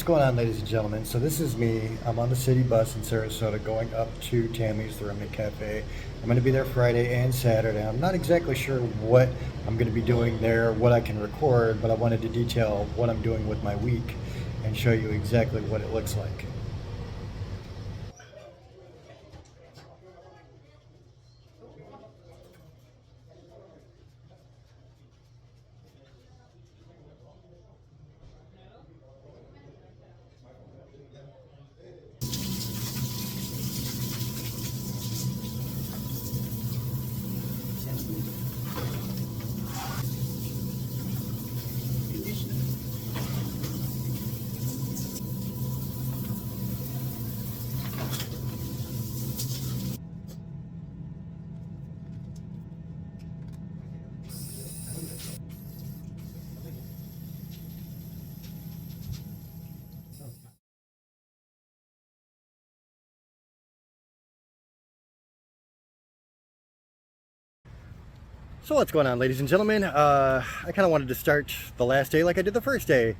going on, ladies and gentlemen? So this is me. I'm on the city bus in Sarasota going up to Tammy's, the Remnant Cafe. I'm going to be there Friday and Saturday. I'm not exactly sure what I'm going to be doing there, what I can record, but I wanted to detail what I'm doing with my week and show you exactly what it looks like. So what's going on, ladies and gentlemen? I kind of wanted to start the last day like I did the first day.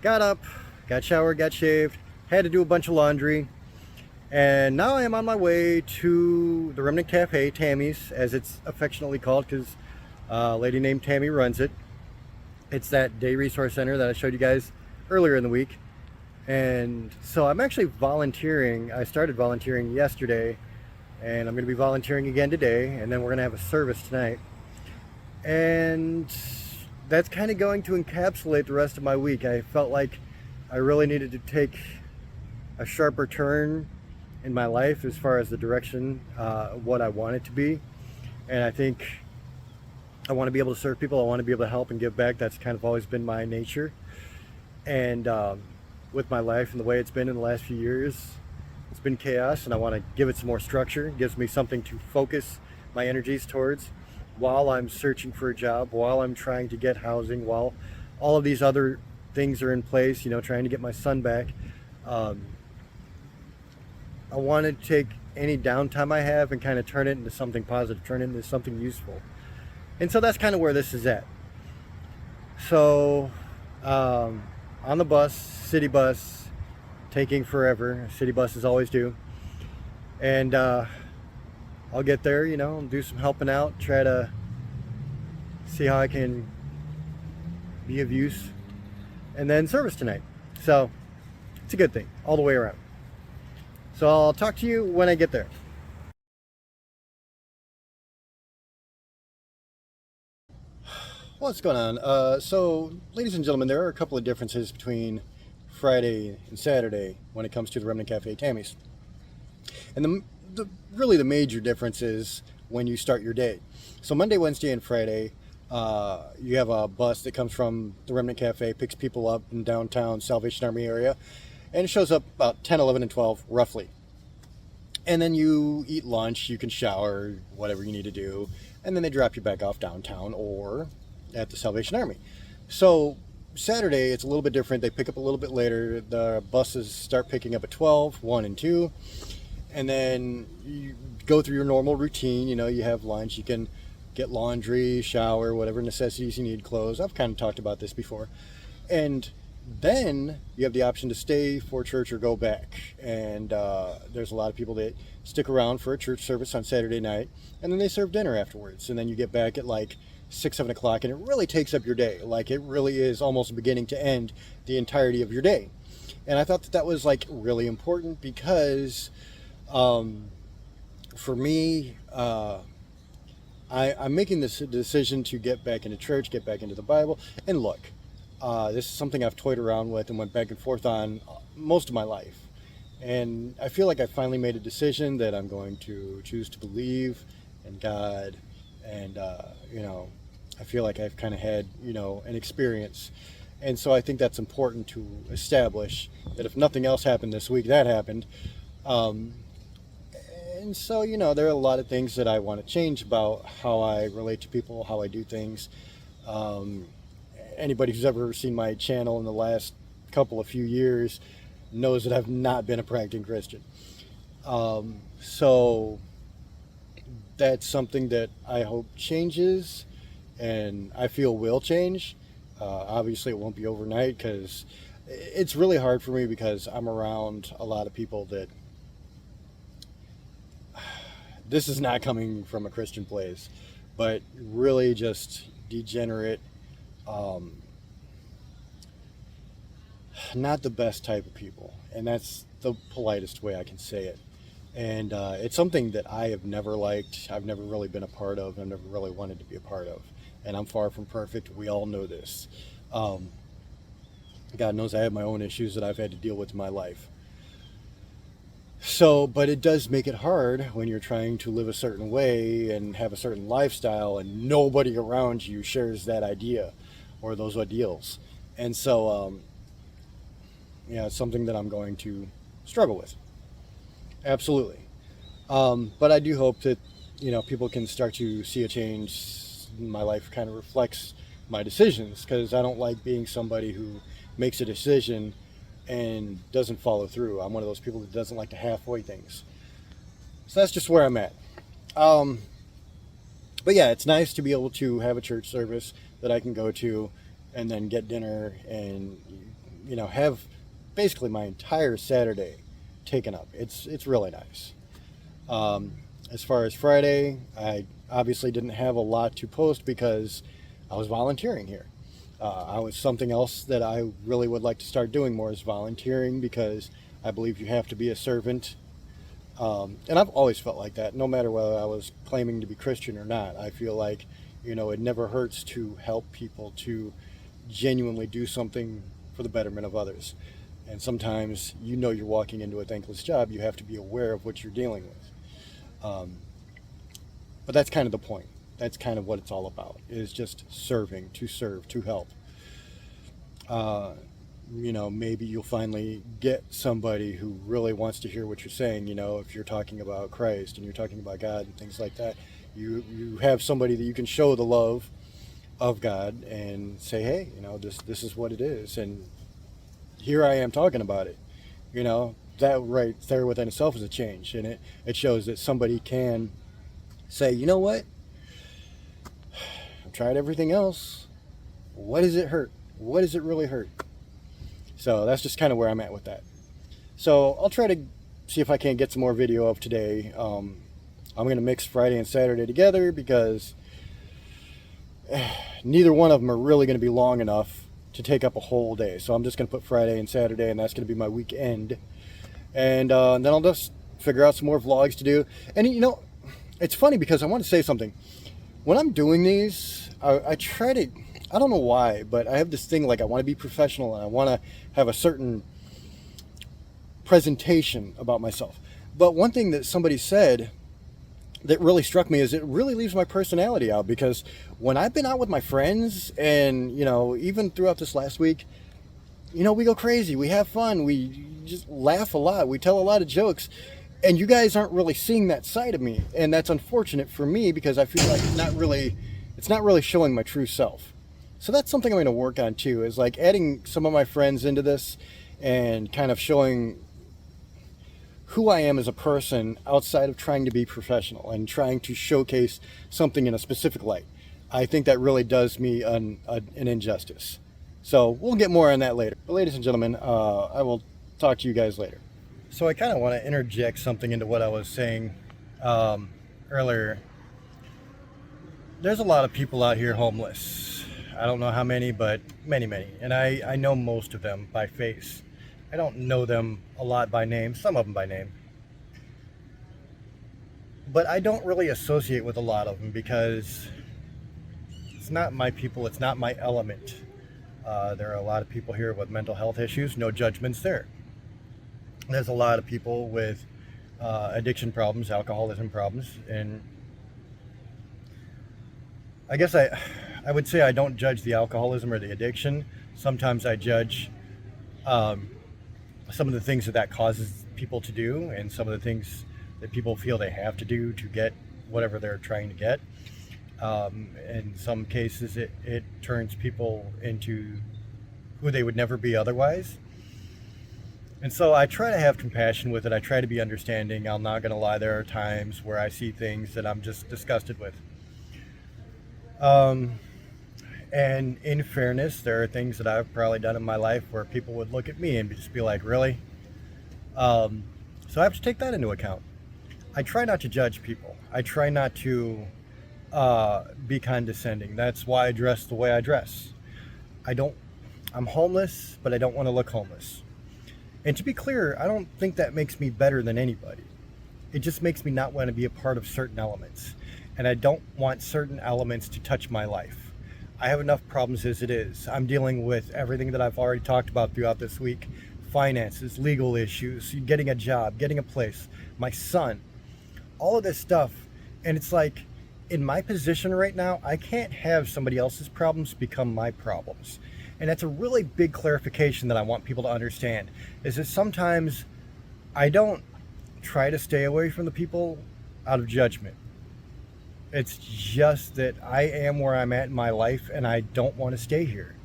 Got up, got showered, got shaved, had to do a bunch of laundry, and now I am on my way to the Remnant Cafe, Tammy's, as it's affectionately called, because a lady named Tammy runs it. It's that day resource center that I showed you guys earlier in the week. And so I'm actually volunteering. I started volunteering yesterday, and I'm going to be volunteering again today, and then we're going to have a service tonight. And that's kind of going to encapsulate the rest of my week. I felt like I really needed to take a sharper turn in my life as far as the direction, what I want it to be. And I think I want to be able to serve people. I want to be able to help and give back. That's kind of always been my nature. And with my life and the way it's been in the last few years, it's been chaos, and I want to give it some more structure. It gives me something to focus my energies towards while I'm searching for a job, while I'm trying to get housing, while all of these other things are in place, you know, trying to get my son back. I want to take any downtime I have and kind of turn it into something positive, turn it into something useful. And so that's kind of where this is at. So on the bus, city bus, taking forever. City buses always do. And I'll get there, you know, do some helping out, try to see how I can be of use, and then service tonight. So it's a good thing all the way around. So I'll talk to you when I get there. What's going on? So, ladies and gentlemen, there are a couple of differences between Friday and Saturday when it comes to the Remnant Cafe Tammy's. And really the major difference is when you start your day. So Monday, Wednesday, and Friday, you have a bus that comes from the Remnant Cafe, picks people up in downtown Salvation Army area, and it shows up about 10, 11, and 12, roughly. And then you eat lunch, you can shower, whatever you need to do, and then they drop you back off downtown or at the Salvation Army. So Saturday, it's a little bit different. They pick up a little bit later. The buses start picking up at 12, 1 and 2. And then you go through your normal routine. You know, you have lunch, you can get laundry, shower, whatever necessities you need, clothes. I've kind of talked about this before. And then you have the option to stay for church or go back. And there's a lot of people that stick around for a church service on Saturday night, and then they serve dinner afterwards. And then you get back at like 6, 7 o'clock, and it really takes up your day. Like, it really is almost beginning to end the entirety of your day. And I thought that was like really important because for me, I'm making this decision to get back into church, get back into the Bible. And look, this is something I've toyed around with and went back and forth on most of my life. And I feel like I finally made a decision that I'm going to choose to believe in God. And, you know, I feel like I've kind of had, you know, an experience. And so I think that's important to establish that if nothing else happened this week, that happened. And so, you know, there are a lot of things that I want to change about how I relate to people, how I do things. Anybody who's ever seen my channel in the last few years knows that I've not been a practicing Christian. So that's something that I hope changes, and I feel will change. Obviously it won't be overnight, because it's really hard for me because I'm around a lot of people that this is not coming from a Christian place, but really just degenerate, um, not the best type of people. And that's the politest way I can say it. And it's something that I have never liked. I've never really been a part of. I've never really wanted to be a part of. And I'm far from perfect. We all know this. Um, God knows I have my own issues that I've had to deal with in my life. So, but it does make it hard when you're trying to live a certain way and have a certain lifestyle and nobody around you shares that idea or those ideals. And so, yeah, it's something that I'm going to struggle with. Absolutely. But I do hope that, people can start to see a change. My life kind of reflects my decisions because I don't like being somebody who makes a decision and doesn't follow through. I'm one of those people that doesn't like to halfway things. So that's just where I'm at. But yeah, it's nice to be able to have a church service that I can go to and then get dinner and, have basically my entire Saturday taken up. It's really nice. As far as Friday, I obviously didn't have a lot to post because I was volunteering here. I was something else that I really would like to start doing more is volunteering because I believe you have to be a servant. And I've always felt like that, no matter whether I was claiming to be Christian or not. I feel like, it never hurts to help people to genuinely do something for the betterment of others. And sometimes, you're walking into a thankless job, you have to be aware of what you're dealing with. But that's kind of the point. That's kind of what it's all about, is just serving, to serve, to help. Maybe you'll finally get somebody who really wants to hear what you're saying, if you're talking about Christ and you're talking about God and things like that. You have somebody that you can show the love of God and say, hey, this is what it is. And here I am talking about it. That right there within itself is a change. And it shows that somebody can say, you know what? I've tried everything else. What does it hurt? What does it really hurt? So that's just kind of where I'm at with that. So I'll try to see if I can get some more video of today. I'm going to mix Friday and Saturday together because neither one of them are really going to be long enough to take up a whole day. So I'm just going to put Friday and Saturday, and that's going to be my weekend. And then I'll just figure out some more vlogs to do. And it's funny because I want to say something. When I'm doing these, I try to, I don't know why, but I have this thing like I want to be professional and I want to have a certain presentation about myself. But one thing that somebody said that really struck me is it really leaves my personality out, because when I've been out with my friends and, even throughout this last week, we go crazy, we have fun, we just laugh a lot, we tell a lot of jokes. And you guys aren't really seeing that side of me, and that's unfortunate for me because I feel like it's not really showing my true self. So that's something I'm going to work on too, is like adding some of my friends into this and kind of showing who I am as a person outside of trying to be professional and trying to showcase something in a specific light. I think that really does me an injustice. So we'll get more on that later. But ladies and gentlemen, I will talk to you guys later. So I kind of want to interject something into what I was saying earlier. There's a lot of people out here homeless. I don't know how many, but many. And I know most of them by face. I don't know them a lot by name, some of them by name. But I don't really associate with a lot of them because it's not my people, it's not my element. There are a lot of people here with mental health issues, no judgments there. There's a lot of people with addiction problems, alcoholism problems, and I guess I would say I don't judge the alcoholism or the addiction. Sometimes I judge some of the things that causes people to do, and some of the things that people feel they have to do to get whatever they're trying to get. In some cases, it turns people into who they would never be otherwise. And so I try to have compassion with it. I try to be understanding. I'm not going to lie. There are times where I see things that I'm just disgusted with. And in fairness, there are things that I've probably done in my life where people would look at me and just be like, really? So I have to take that into account. I try not to judge people. I try not to be condescending. That's why I dress the way I dress. I'm homeless, but I don't want to look homeless. And to be clear, I don't think that makes me better than anybody. It just makes me not want to be a part of certain elements. And I don't want certain elements to touch my life. I have enough problems as it is. I'm dealing with everything that I've already talked about throughout this week. Finances, legal issues, getting a job, getting a place, my son, all of this stuff. And it's like, in my position right now, I can't have somebody else's problems become my problems. And that's a really big clarification that I want people to understand, is that sometimes I don't try to stay away from the people out of judgment. It's just that I am where I'm at in my life and I don't want to stay here.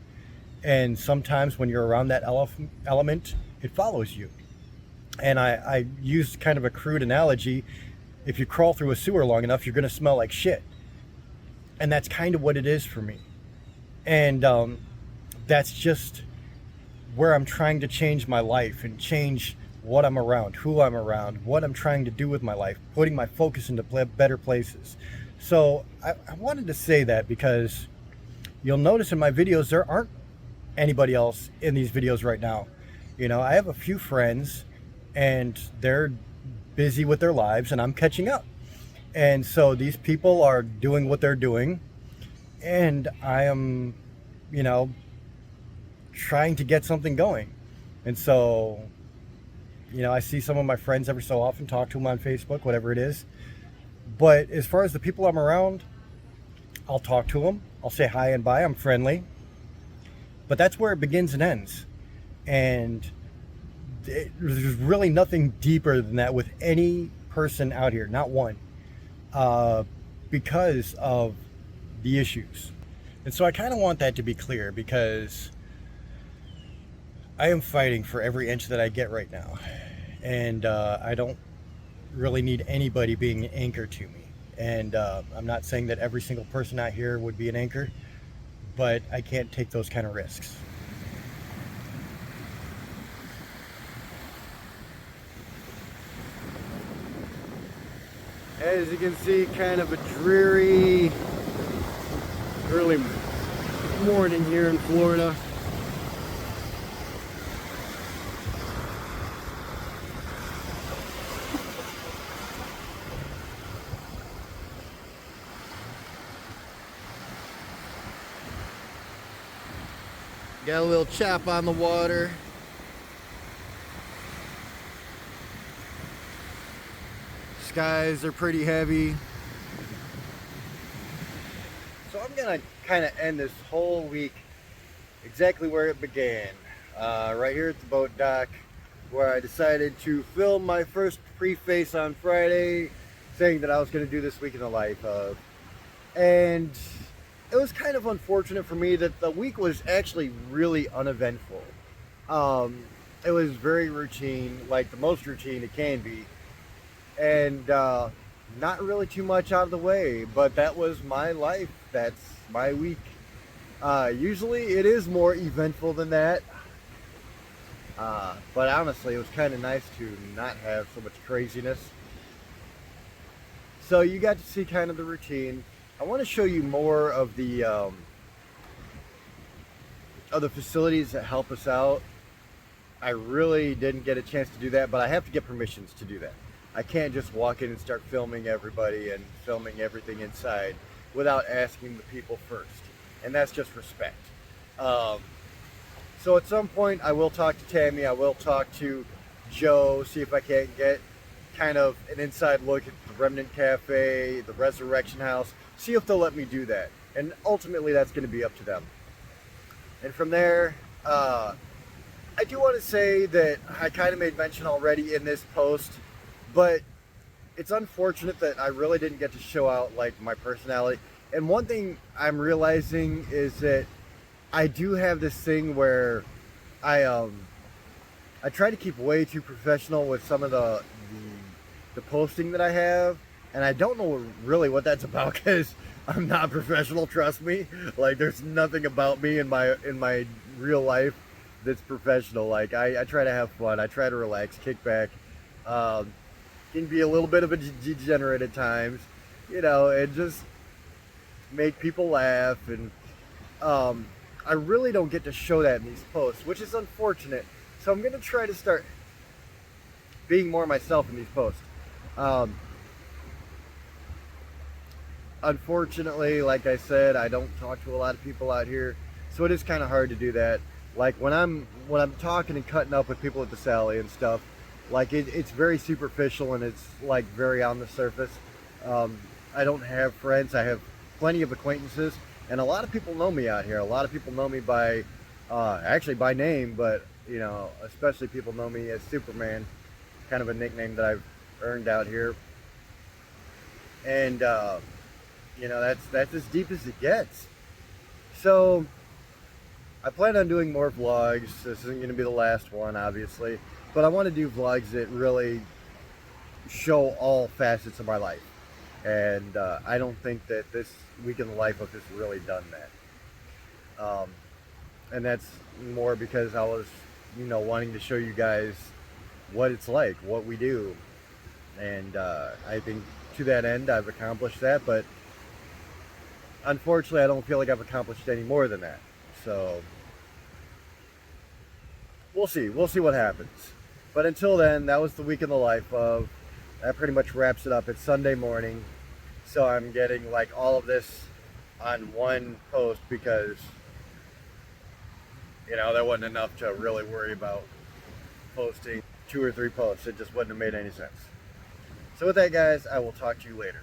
And sometimes when you're around that element, it follows you. And I used kind of a crude analogy. If you crawl through a sewer long enough, you're going to smell like shit. And that's kind of what it is for me. And that's just where I'm trying to change my life and change what I'm around, who I'm around, what I'm trying to do with my life, putting my focus into better places. So I wanted to say that because you'll notice in my videos, there aren't anybody else in these videos right now. You know, I have a few friends and they're busy with their lives and I'm catching up. And so these people are doing what they're doing and I am, you know, trying to get something going. And so, you know, I see some of my friends every so often, talk to them on Facebook, whatever it is. But as far as the people I'm around, I'll talk to them. I'll say hi and bye. I'm friendly. But that's where it begins and ends. And there's really nothing deeper than that with any person out here, not one, because of the issues. And so I kind of want that to be clear because I am fighting for every inch that I get right now. And I don't really need anybody being an anchor to me. And I'm not saying that every single person out here would be an anchor, but I can't take those kind of risks. As you can see, kind of a dreary early morning here in Florida. Got a little chop on the water. Skies are pretty heavy. So I'm gonna kind of end this whole week exactly where it began. Right here at the boat dock, where I decided to film my first preface on Friday, saying that I was gonna do this week in the life of. And it was kind of unfortunate for me that the week was actually really uneventful. It was very routine, like the most routine it can be. And not really too much out of the way, but that was my life. That's my week. Usually it is more eventful than that. But honestly, it was kind of nice to not have so much craziness. So you got to see kind of the routine. I want to show you more of the facilities that help us out. I really didn't get a chance to do that, but I have to get permissions to do that. I can't just walk in and start filming everybody and filming everything inside without asking the people first. And that's just respect. So at some point I will talk to Tammy, I will talk to Joe, see if I can't get kind of an inside look at the Remnant Cafe, the Resurrection House, see if they'll let me do that. And ultimately that's going to be up to them. And from there, I do want to say that I kind of made mention already in this post, but it's unfortunate that I really didn't get to show out like my personality. And one thing I'm realizing is that I do have this thing where I try to keep way too professional with some of the posting that I have. And I don't know really what that's about because I'm not professional, trust me. Like there's nothing about me in my real life that's professional. Like I try to have fun, I try to relax, kick back. Um, can be a little bit of a degenerate at times, and just make people laugh. And I really don't get to show that in these posts, which is unfortunate. So I'm going to try to start being more myself in these posts. Um, Unfortunately, like I said, I don't talk to a lot of people out here, so it is kind of hard to do that. Like when I'm talking and cutting up with people at the Sally and stuff, like it's very superficial and it's like very on the surface. Um, I don't have friends. I have plenty of acquaintances, and a lot of people know me out here. A lot of people know me by actually by name, but especially people know me as Superman, kind of a nickname that I've earned out here. And that's as deep as it gets. So I plan on doing more vlogs. This isn't going to be the last one, obviously, but I want to do vlogs that really show all facets of my life. And I don't think that this week in the life of has really done that. And that's more because I was, wanting to show you guys what it's like, what we do. And I think to that end, I've accomplished that. But unfortunately, I don't feel like I've accomplished any more than that. So we'll see. We'll see what happens. But until then, that was the week in the life of. That pretty much wraps it up. It's Sunday morning. So I'm getting like all of this on one post because, there wasn't enough to really worry about posting 2 or 3 posts. It just wouldn't have made any sense. So with that, guys, I will talk to you later.